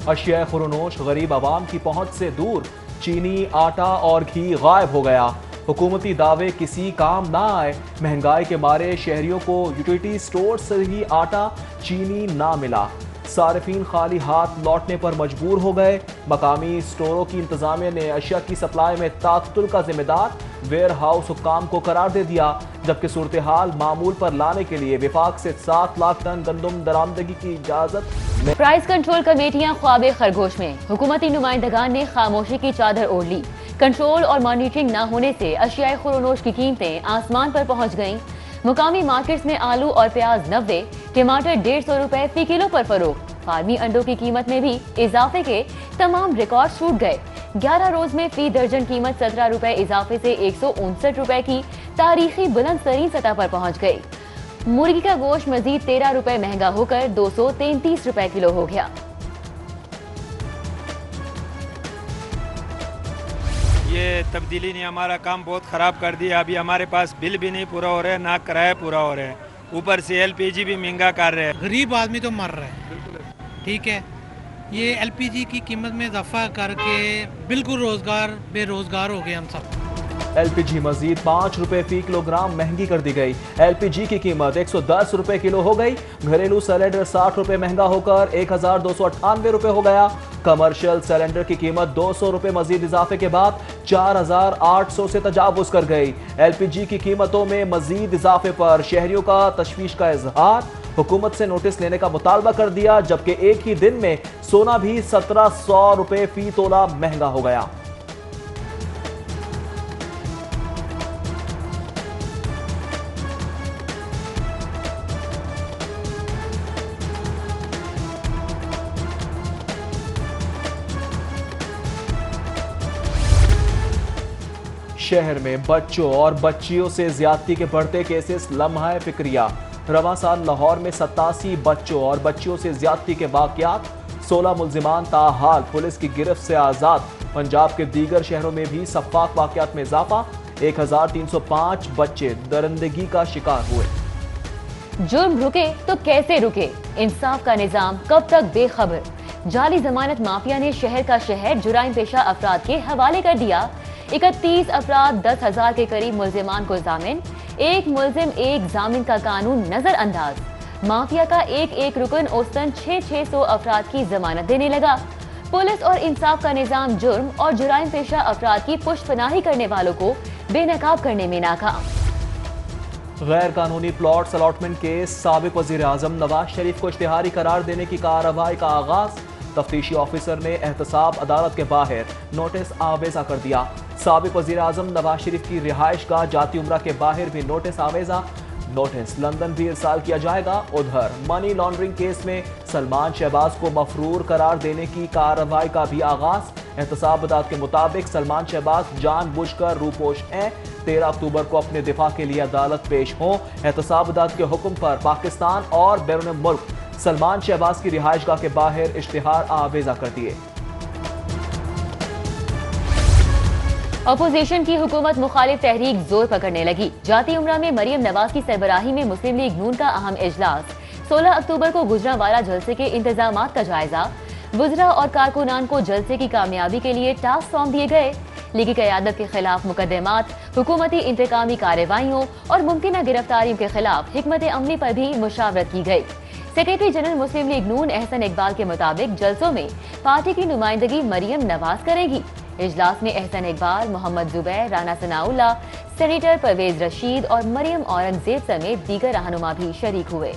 اشیاء خورنوش غریب عوام کی پہنچ سے دور، چینی، آٹا اور گھی غائب ہو گیا۔ حکومتی دعوے کسی کام نہ آئے، مہنگائی کے مارے شہریوں کو یوٹیلیٹی سٹور سے ہی آٹا چینی نہ ملا، صارفین خالی ہاتھ لوٹنے پر مجبور ہو گئے۔ مقامی سٹوروں کی انتظامیہ نے اشیاء کی سپلائی میں تعطل کا ذمہ دار ویئر ہاؤس حکام کو قرار دے دیا، جبکہ صورتحال معمول پر لانے کے لیے وفاق سے 7 لاکھ ٹن گندم درآمدگی کی اجازت۔ پرائز کنٹرول کمیٹیاں خواب خرگوش میں، حکومتی نمائندگان نے خاموشی کی چادر اوڑھ لی۔ کنٹرول اور مانیٹرنگ نہ ہونے سے اشیاء خورنوش کی قیمتیں آسمان پر پہنچ گئیں۔ مقامی مارکیٹس میں آلو اور پیاز 90، ٹماٹر 150 روپے فی کلو پر فروخت۔ فارمی انڈوں کی قیمت میں بھی اضافے کے تمام ریکارڈ ٹوٹ گئے۔ 11 روز میں فی درجن قیمت 17 روپے اضافے سے 159 روپے کی تاریخی بلند ترین سطح پر پہنچ گئی۔ مرغی کا گوشت مزید 13 روپے مہنگا ہو کر 233 روپے کلو ہو گیا۔ یہ تبدیلی نے ہمارا کام بہت خراب کر دیا۔ ابھی ہمارے پاس بل بھی نہیں پورا ہو رہا ہے، نہ کرایہ پورا ہو رہا ہے، اوپر سے ایل پی جی بھی مہنگا کر رہے ہیں۔ غریب آدمی تو مر رہا ہے، ٹھیک ہے، یہ ایل پی جی کی قیمت میں اضافہ کر کے بالکل بے روزگار ہو گئے ہم سب۔ ایل پی جی مزید 5 روپے فی کلو گرام مہنگی کر دی گئی۔ ایل پی جی کی قیمت 110 روپے کلو ہو گئی۔ گھریلو سلنڈر 60 روپے مہنگا ہو کر 1298 روپے ہو گیا۔ کمرشل سلنڈر کی قیمت 200 روپے مزید اضافے کے بعد 4800 سے تجاوز کر گئی۔ ایل پی جی کی قیمتوں میں مزید اضافے پر شہریوں کا تشویش کا اظہار، حکومت سے نوٹس لینے کا مطالبہ کر دیا، جبکہ ایک ہی دن میں سونا بھی 1700 روپے فی تولہ مہنگا ہو گیا۔ شہر میں بچوں اور بچیوں سے زیادتی کے بڑھتے کیسز لمحہ فکریہ۔ رواں سال لاہور میں 87 بچوں اور بچیوں سے زیادتی کے واقعات، 16 ملزمان تاحال پولیس کی گرفت سے آزاد۔ پنجاب کے دیگر شہروں میں بھی سفاک واقعات میں اضافہ، 1305 بچے درندگی کا شکار ہوئے۔ جرم رکے تو کیسے رکے؟ انصاف کا نظام کب تک بے خبر؟ جعلی ضمانت مافیا نے شہر کا شہر جرائم پیشہ افراد کے حوالے کر دیا۔ 31 افراد، 10,000 کے قریب ملزمان کو ضامن، ایک ملزم ایک ضامن کا قانون نظر انداز۔ مافیا کا ایک رکن اوسطاً 600 افراد کی ضمانت دینے لگا۔ پولیس اور انصاف کا نظام جرم اور جرائم پیشہ افراد کی پشت پناہی کرنے والوں کو بے نقاب کرنے میں ناکام۔ غیر قانونی پلاٹس الاٹمنٹ کیس، سابق وزیر اعظم نواز شریف کو اشتہاری قرار دینے کی کارروائی کا آغاز۔ تفتیشی آفیسر نے احتساب عدالت کے باہر نوٹس آویزہ کر دیا۔ سابق وزیر اعظم نواز شریف کی رہائش گاہ جاتی عمرہ کے باہر بھی نوٹس آویزہ، نوٹس لندن بھی ارسال کیا جائے گا۔ ادھر منی لانڈرنگ کیس میں سلمان شہباز کو مفرور قرار دینے کی کارروائی کا بھی آغاز۔ احتساب عدالت کے مطابق سلمان شہباز جان بوجھ کر روپوش ہیں، 13 اکتوبر کو اپنے دفاع کے لیے عدالت پیش ہوں۔ احتساب عدالت کے حکم پر پاکستان اور بیرون ملک سلمان شہباز کی رہائش گاہ کے باہر اشتہار آویزہ کر دیے۔ اپوزیشن کی حکومت مخالف تحریک زور پکڑنے لگی۔ جاتی عمرہ میں مریم نواز کی سربراہی میں مسلم لیگ نون کا اہم اجلاس۔ 16 اکتوبر کو گجرانوالہ جلسے کے انتظامات کا جائزہ۔ وزراء اور کارکنان کو جلسے کی کامیابی کے لیے ٹاسک سونپ دیے گئے۔ لیگی قیادت کے خلاف مقدمات، حکومتی انتقامی کارروائیوں اور ممکنہ گرفتاریوں کے خلاف حکمت عملی پر بھی مشاورت کی گئی۔ سیکریٹری جنرل مسلم لیگ نون احسن اقبال کے مطابق جلسوں میں پارٹی کی نمائندگی مریم نواز کرے گی۔ اجلاس میں احسن اقبال، محمد زبیر، رانا ثناءاللہ، سینیٹر پرویز رشید اور مریم اورنگزیب سمیت دیگر رہنما بھی شریک ہوئے۔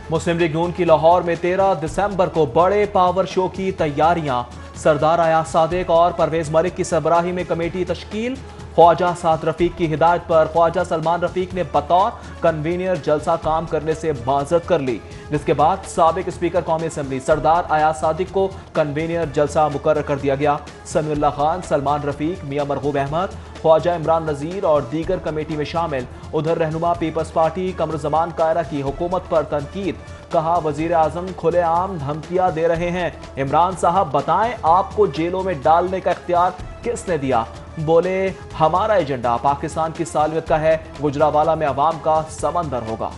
مسلم لیگ نون کی لاہور میں 13 دسمبر کو بڑے پاور شو کی تیاریاں، سردار ایاز صادق اور پرویز ملک کی سربراہی میں کمیٹی تشکیل۔ خواجہ سعد رفیق کی ہدایت پر خواجہ سلمان رفیق نے بطور کنوینر جلسہ کام کرنے سے معذرت کر لی، جس کے بعد سابق اسپیکر قومی اسمبلی سردار ایاز صادق کو کنوینر جلسہ مقرر کر دیا گیا۔ سمیع اللہ خان، سلمان رفیق، میاں مرغوب احمد، خواجہ عمران نذیر اور دیگر کمیٹی میں شامل۔ ادھر رہنما پیپلز پارٹی قمر زمان کائرہ کی حکومت پر تنقید، کہا وزیر اعظم کھلے عام دھمکیاں دے رہے ہیں، عمران صاحب بتائیں آپ کو جیلوں میں ڈالنے کا اختیار کس نے دیا؟ بولے ہمارا ایجنڈا پاکستان کی سالمیت کا ہے، گجرانوالہ میں عوام کا سمندر ہوگا۔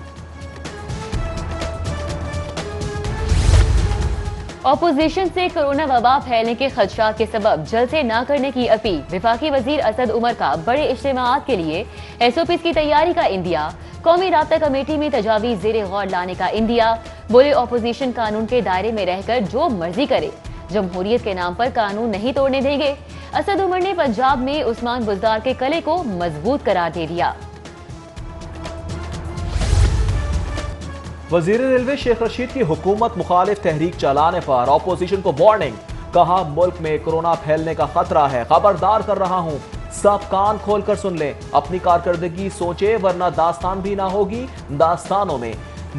اپوزیشن سے کورونا وبا پھیلنے کے خدشات کے سبب جلسے نہ کرنے کی اپیل. وفاقی وزیر اسد عمر کا بڑے اجتماعات کے لیے ایس او پیز کی تیاری کا اندیا. قومی رابطہ کمیٹی میں تجاویز زیر غور لانے کا اندیا. بولے اپوزیشن قانون کے دائرے میں رہ کر جو مرضی کرے, جمہوریت کے نام پر قانون نہیں توڑنے دیں گے. اسد عمر نے پنجاب میں عثمان بزدار کے قلعے کو مضبوط قرار دے دیا. وزیر ریلوے شیخ رشید کی حکومت مخالف تحریک چلانے پر اپوزیشن کو وارننگ. کہا ملک میں کورونا پھیلنے کا خطرہ ہے, خبردار کر رہا ہوں, سب کان کھول کر سن لیں, اپنی کارکردگی سوچے ورنہ داستان بھی نہ ہوگی داستانوں میں.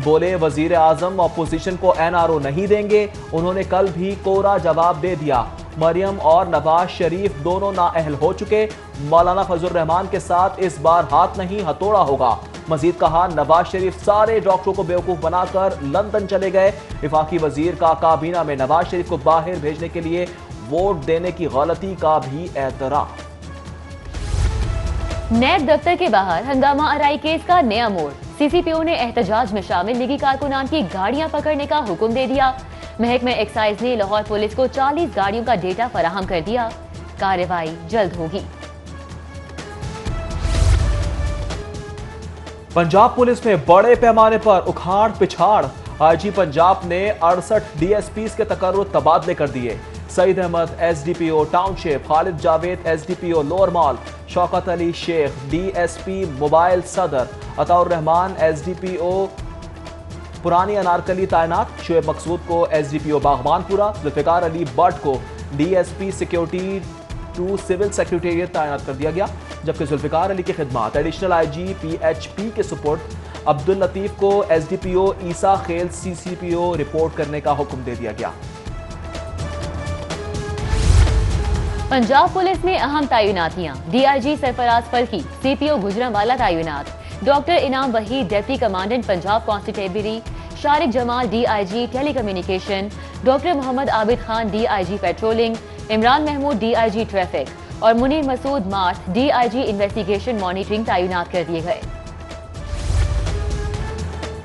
بولے وزیر اعظم اپوزیشن کو این آر او نہیں دیں گے. انہوں نے کل بھی کورا جواب دے دیا. مریم اور نواز شریف دونوں نااہل ہو چکے. مولانا فضل الرحمان کے ساتھ اس بار ہاتھ نہیں ہتھوڑا ہوگا. مزید کہا نواز شریف سارے ڈاکٹروں کو بیوقوف بنا کر لندن چلے گئے. وفاقی وزیر کا کابینہ میں نواز شریف کو باہر بھیجنے کے لیے ووٹ دینے کی غلطی کا بھی اعتراف. نیب دفتر کے باہر ہنگامہ آرائی کیس کا نیا موڑ. سی سی پی او نے احتجاج میں شامل لیگی کارکنان کی گاڑیاں پکڑنے کا حکم دے دیا. محکمہ ایکسائز نے لاہور پولیس کو 40 گاڑیوں کا ڈیٹا فراہم کر دیا. کارروائی جلد ہوگی. پنجاب پولیس میں بڑے پیمانے پر اکھاڑ پچھاڑ. آئی جی پنجاب نے 68 ڈی ایس پیز کے تقرر تبادلے کر دیے. سعید احمد ایس ڈی پی او ٹاؤن شپ, خالد جاوید ایس ڈی پی او لوور مال, شوکت علی شیخ ڈی ایس پی موبائل صدر, عطاء الرحمان ایس ڈی پی او پرانی انارکلی تعینات. شعیب مقصود کو S D P O Baghbanpura, Zulfiqar Ali Butt کو D S P security to civil secretariat تعینات کر دیا گیا. جبکہ ذوالفقار علی کی خدمات additional I G P H P کے سپورٹ. عبداللطیف کو ایس ڈی پی او عیسیٰ خیل سی سی پی او رپورٹ کرنے کا حکم دے دیا گیا. پنجاب پولیس میں اہم تعیناتیاں. ڈی آئی جی سرفراز فلکی, سی پی او گجرانوالہ تعینات. Doctor Inam Waheed deputy commandant Punjab constabulary. Shariq Jamal D I G telecommunication. Doctor Muhammad Abid Khan D I G patrolling. Imran Mahmood D I G traffic اور Munir Masood Mart D I G investigation monitoring تعینات کر دیے گئے.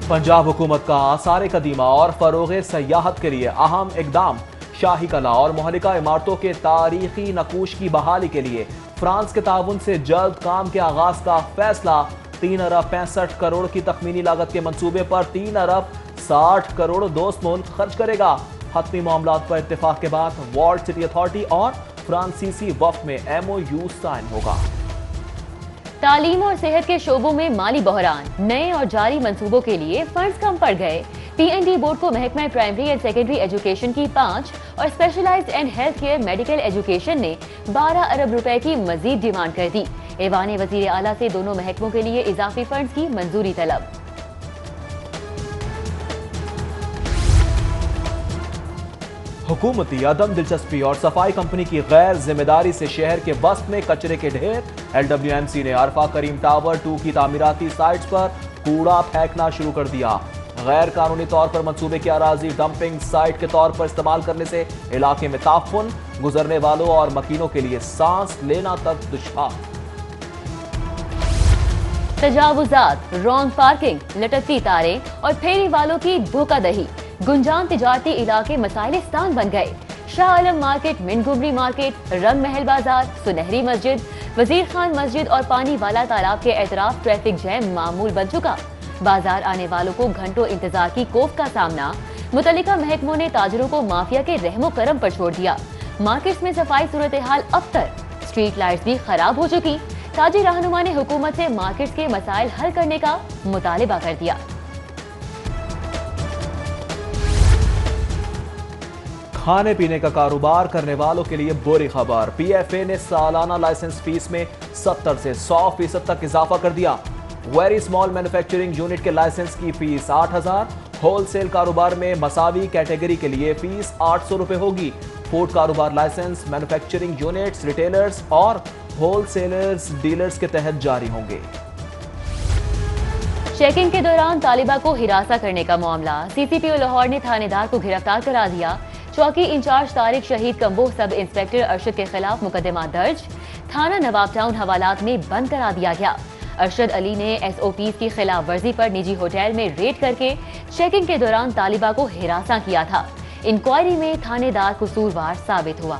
پنجاب حکومت کا آثار قدیمہ اور فروغ سیاحت کے لیے اہم اقدام. شاہی قلعہ اور مہلکہ عمارتوں کے تاریخی نقوش کی بحالی کے لیے فرانس کے تعاون سے جلد کام کے آغاز کا فیصلہ. 3 ارب 65 کروڑ کی تخمینی لاگت کے منصوبے پر 3 ارب 60 کروڑ دوست ملک خرچ کرے گا. حتمی معاملات پر اتفاق کے بعد وارلڈ سٹی اتھارٹی اور فرانسیسی وفد میں ایم او یو سائن ہوگا. تعلیم اور صحت کے شعبوں میں مالی بحران. نئے اور جاری منصوبوں کے لیے فنڈز کم پڑ گئے. پی این ڈی بورڈ کو محکمہ پرائمری اینڈ سیکنڈری ایجوکیشن کی 5 اور specialised and health care medical education نے 12 ارب روپے کی مزید ڈیمانڈ کر دی. ایوان وزیر اعلیٰ سے دونوں محکموں کے لیے اضافی فنڈز کی منظوری طلب. حکومتی عدم دلچسپی اور صفائی کمپنی کی غیر ذمہ داری سے شہر کے وسط میں کچرے کے ڈھیر. ایل ڈبلیو ایم سی نے عرفہ کریم ٹاور 2 کی تعمیراتی سائٹس پر کوڑا پھینکنا شروع کر دیا. غیر قانونی طور پر منصوبے کی اراضی ڈمپنگ سائٹ کے طور پر استعمال کرنے سے علاقے میں تعفن, گزرنے والوں اور مکینوں کے لیے سانس لینا تک دشوار. تجاوزات, رانگ پارکنگ, لٹکتی تاریں اور پھیری والوں کی دھوکہ دہی. گنجان تجارتی علاقے مسائلستان بن گئے. شاہ عالم مارکیٹ, منگوبری مارکیٹ, رنگ محل بازار, سنہری مسجد, وزیر خان مسجد اور پانی والا تالاب کے اطراف ٹریفک جیم معمول بن چکا. بازار آنے والوں کو گھنٹوں انتظار کی کوف کا سامنا. متعلقہ محکموں نے تاجروں کو مافیا کے رحم و کرم پر چھوڑ دیا. مارکیٹس میں صفائی صورتحال ابتر. اسٹریٹ لائٹس بھی خراب ہو چکی. تاجر رہنما نے حکومت سے مارکیٹس کے مسائل حل کرنے کا مطالبہ کر دیا. کھانے پینے کا کاروبار کرنے والوں کے لیے بری خبر. پی ایف اے نے سالانہ لائسنس فیس میں 70 سے 100% تک اضافہ کر دیا. ویری اسمال مینوفیکچرنگ یونٹ کے لائسنس کی فیس 8,000. ہول سیل کاروبار میں مساوی کیٹیگری کے لیے فیس 800 روپے ہوگی. فوڈ کاروبار لائسنس مینوفیکچرنگ یونٹس, ریٹیلرز اور ہول سیلرز ڈیلرز کے تحت جاری ہوں گے. چیکنگ کے دوران طالبہ کو ہراساں کرنے کا معاملہ. سی سی پی او لاہور نے تھانے دار کو گرفتار کرا دیا. چوکی انچارج طارق شہید کمبو سب انسپیکٹر ارشد کے خلاف مقدمہ درج. تھانہ نواب ٹاؤن حوالات میں بند کرا دیا گیا. ارشد علی نے ایس او پیز کی خلاف ورزی پر نجی ہوٹل میں ریڈ کر کے چیکنگ کے دوران طالبہ کو ہراساں کیا تھا. انکوائری میں تھانے دار قصوروار ثابت ہوا۔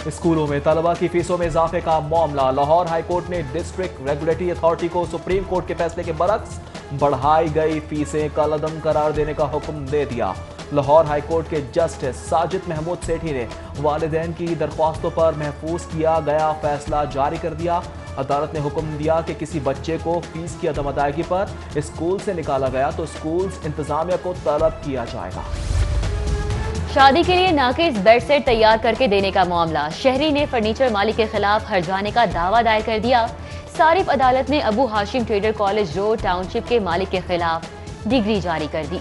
اسکولوں میں طلبہ کی فیسوں میں اضافے کا معاملہ، لاہور ہائی کورٹ نے ڈسٹرکٹ ریگولیٹری اتھارٹی کو سپریم کورٹ کے فیصلے کے برعکس بڑھائی گئی فیسیں کالعدم قرار دینے کا حکم دے دیا۔ لاہور ہائی کورٹ کے جسٹس ساجد محمود سیٹھی نے والدین کی درخواستوں پر محفوظ کیا گیا فیصلہ جاری کر دیا۔ عدالت نے حکم دیا کہ کسی بچے کو فیس کی عدم ادائیگی پر اسکول سے نکالا گیا تو اسکولز انتظامیہ کو طلب کیا جائے گا۔ شادی کے لیے ناقص بیڈ سیٹ تیار کر کے دینے کا معاملہ، شہری نے فرنیچر مالک کے خلاف ہرجانے کا دعویٰ دائر کر دیا۔ صارف عدالت نے ابو ہاشم ٹریڈر کالج روڈ ٹاؤن شپ کے مالک کے خلاف ڈگری جاری کر دی۔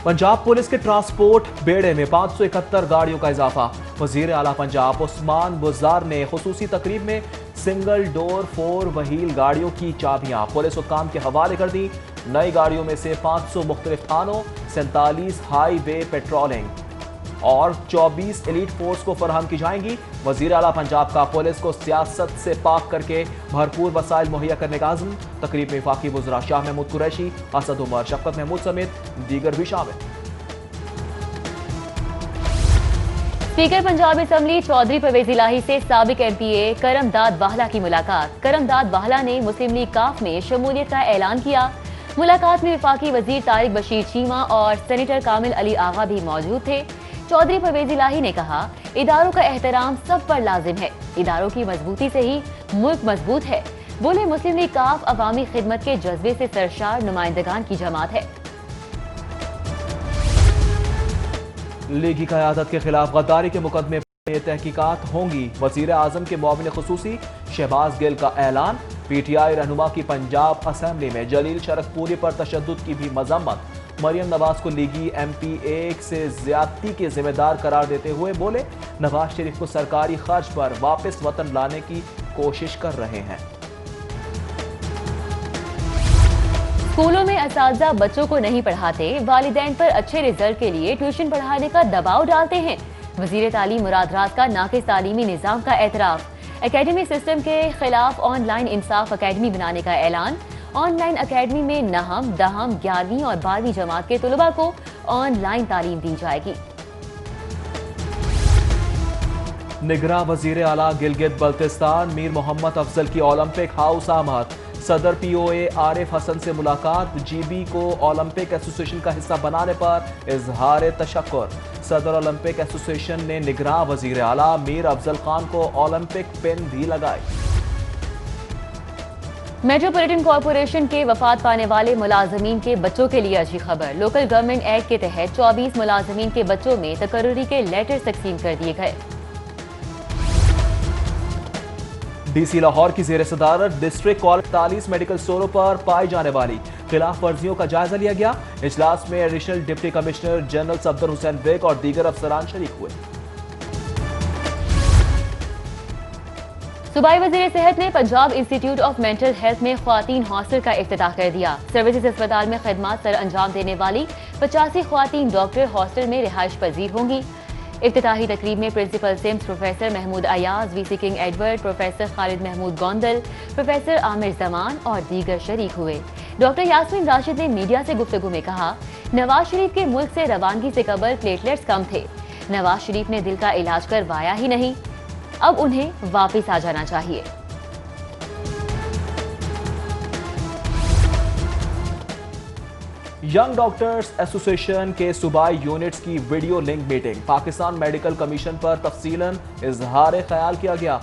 پنجاب پولیس کے ٹرانسپورٹ بیڑے میں 571 گاڑیوں کا اضافہ، وزیر اعلیٰ پنجاب عثمان بزدار نے خصوصی تقریب میں سنگل ڈور 4 وہیل گاڑیوں کی چابیاں پولیس حکام کے حوالے کر دی۔ نئی گاڑیوں میں سے 500 مختلف تھانوں، 47 ہائی وے پیٹرولنگ اور 24 ایلیٹ فورس کو فراہم کی جائیں گی۔ وزیر اعلیٰ پنجاب کا پولیس کو سیاست سے پاک کر کے بھرپور وسائل مہیا کرنے کا عزم۔ تقریب میں وفاقی وزراء شاہ محمود قریشی، اسد عمر، شفقت محمود سمیت دیگر بھی شامل۔ اسپیکر پنجاب اسمبلی چودھری پرویز الہی سے سابق ایم پی اے کرم داد واہلا کی ملاقات۔ کرم داد واہلا نے مسلم لیگ کاف میں شمولیت کا اعلان کیا۔ ملاقات میں وفاقی وزیر طارق بشیر چیمہ اور سینیٹر کامل علی آغا بھی موجود تھے۔ چودھری پرویز الہی نے کہا، اداروں کا احترام سب پر لازم ہے، اداروں کی مضبوطی سے ہی ملک مضبوط ہے۔ بولے مسلم لیگ کاف عوامی خدمت کے جذبے سے سرشار نمائندگان کی جماعت ہے۔ لیگی قیادت کے خلاف غداری کے مقدمے پر تحقیقات ہوں گی، وزیر اعظم کے معاون خصوصی شہباز گل کا اعلان۔ پی ٹی آئی رہنما کی پنجاب اسمبلی میں جلیل شرف پوری پر تشدد کی بھی مذمت۔ مریم نواز کو لیگی ایم پی اے سے زیادتی کے ذمہ دار قرار دیتے ہوئے بولے، نواز شریف کو سرکاری خرچ پر واپس وطن لانے کی کوشش کر رہے ہیں۔ اسکولوں میں اساتذہ بچوں کو نہیں پڑھاتے، والدین پر اچھے رزلٹ کے لیے ٹیوشن پڑھانے کا دباؤ ڈالتے ہیں۔ وزیر تعلیم مراد راز کا ناقص تعلیمی نظام کا اعتراف۔ اکیڈمی سسٹم کے خلاف آن لائن انصاف اکیڈمی بنانے کا اعلان۔ آن لائن اکیڈمی میں نہم، دہم، 11ویں اور 12ویں جماعت کے طلباء کو آن لائن تعلیم دی جائے گی۔ نگراں وزیر اعلیٰ گلگت بلتستان میر محمد افضل کی اولمپک ہاؤس آمد۔ صدر پی او اے عارف حسن سے ملاقات، جی بی کو اولمپک ایسوسی ایشن کا حصہ بنانے پر اظہار تشکر۔ صدر اولمپک ایسوسی ایشن نے نگراں وزیر اعلیٰ میر افضل خان کو اولمپک پن بھی لگائی۔ میٹروپولیٹن کارپوریشن کے وفات پانے والے ملازمین کے بچوں کے لیے اچھی خبر۔ لوکل گورنمنٹ ایکٹ کے تحت 24 ملازمین کے بچوں میں تقرری کے لیٹر تقسیم کر دیے گئے۔ ڈی سی لاہور کی زیر صدارت ڈسٹرکٹ کالج 43 میڈیکل اسٹوروں پر پائی جانے والی خلاف ورزیوں کا جائزہ لیا گیا۔ اجلاس میں additional deputy commissioner general Safdar Hussain Baig اور دیگر افسران شریک ہوئے۔ صوبائی وزیر صحت نے پنجاب انسٹی ٹیوٹ آف مینٹل ہیلتھ میں خواتین ہاسٹل کا افتتاح کر دیا۔ سروسز اسپتال میں خدمات سر انجام دینے والی 85 خواتین ڈاکٹر ہاسٹل میں رہائش پذیر ہوں گی۔ افتتاحی تقریب میں پرنسپل سمس پروفیسر محمود ایاز، وی سی کنگ ایڈورڈ، پروفیسر خالد محمود گوندل، پروفیسر عامر زمان اور دیگر شریک ہوئے۔ ڈاکٹر یاسمین راشد نے میڈیا سے گفتگو میں کہا، نواز شریف کے ملک سے روانگی سے قبل پلیٹلیٹس کم تھے، نواز شریف نے دل کا علاج کروایا ہی نہیں، اب انہیں واپس آ جانا چاہیے۔ ینگ ڈاکٹرز ایسوسی ایشن کے صوبائی یونٹس کی video link meeting, Pakistan medical commission پر تفصیلاً اظہار خیال کیا گیا۔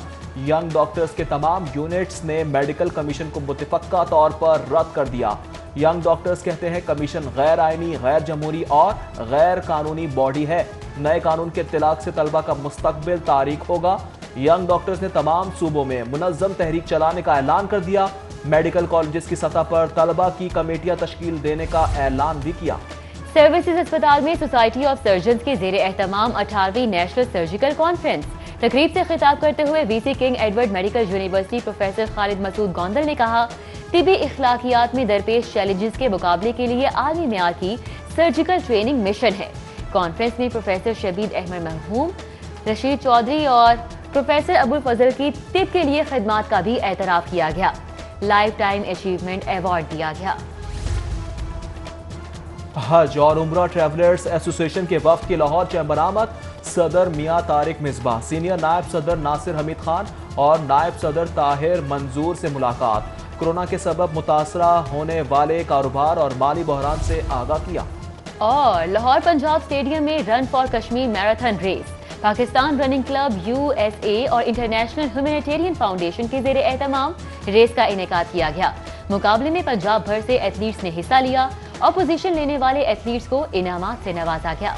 ینگ ڈاکٹرز کے تمام یونٹس نے میڈیکل کمیشن کو متفقہ طور پر رد کر دیا۔ ینگ ڈاکٹرز کہتے ہیں کمیشن غیر آئینی، غیر جمہوری اور غیر قانونی باڈی ہے۔ نئے قانون کے اطلاق سے طلبہ کا مستقبل تاریک ہوگا۔ ینگ ڈاکٹرز نے تمام صوبوں میں منظم تحریک چلانے کا اعلان کر دیا۔ میڈیکل کالجز کی سطح پر طلبہ کی کمیٹیاں تشکیل دینے کا اعلان بھی کیا۔ سروسز اسپتال میں سوسائٹی آف سرجنز کے زیر اہتمام 18ویں نیشنل سرجیکل کانفرنس۔ تقریب سے خطاب کرتے ہوئے V C King Edward medical university professor Khalid Masood Gondal نے کہا، طبی اخلاقیات میں درپیش چیلنجز کے مقابلے کے لیے عالمی معیار کی سرجیکل ٹریننگ مشن ہے۔ کانفرنس میں پروفیسر شبیر احمد مرحوم، رشید چودھری اور پروفیسر ابوالفضل کی طب کے لیے خدمات کا بھی اعتراف کیا گیا۔ لائف ٹائم اچیومنٹ ایوارڈ دیا گیا۔ حج اور عمرہ ٹریولرز ایسوسی ایشن کے وفد کی لاہور چیمبر آمد، صدر میاں طارق مصباح، سینئر نائب صدر ناصر حمید خان اور نائب صدر طاہر منظور سے ملاقات، کورونا کے سبب متاثرہ ہونے والے کاروبار اور مالی بحران سے آگاہ کیا۔ اور لاہور پنجاب اسٹیڈیم میں run for Kashmir marathon race, Pakistan running club USA اور انٹرنیشنل ہیومینیٹیرین فاؤنڈیشن کے زیر اہتمام ریس کا انعقاد کیا گیا۔ مقابلے میں پنجاب بھر سے ایتھلیٹس نے حصہ لیا اور پوزیشن لینے والے ایتھلیٹس کو انعامات سے نوازا گیا۔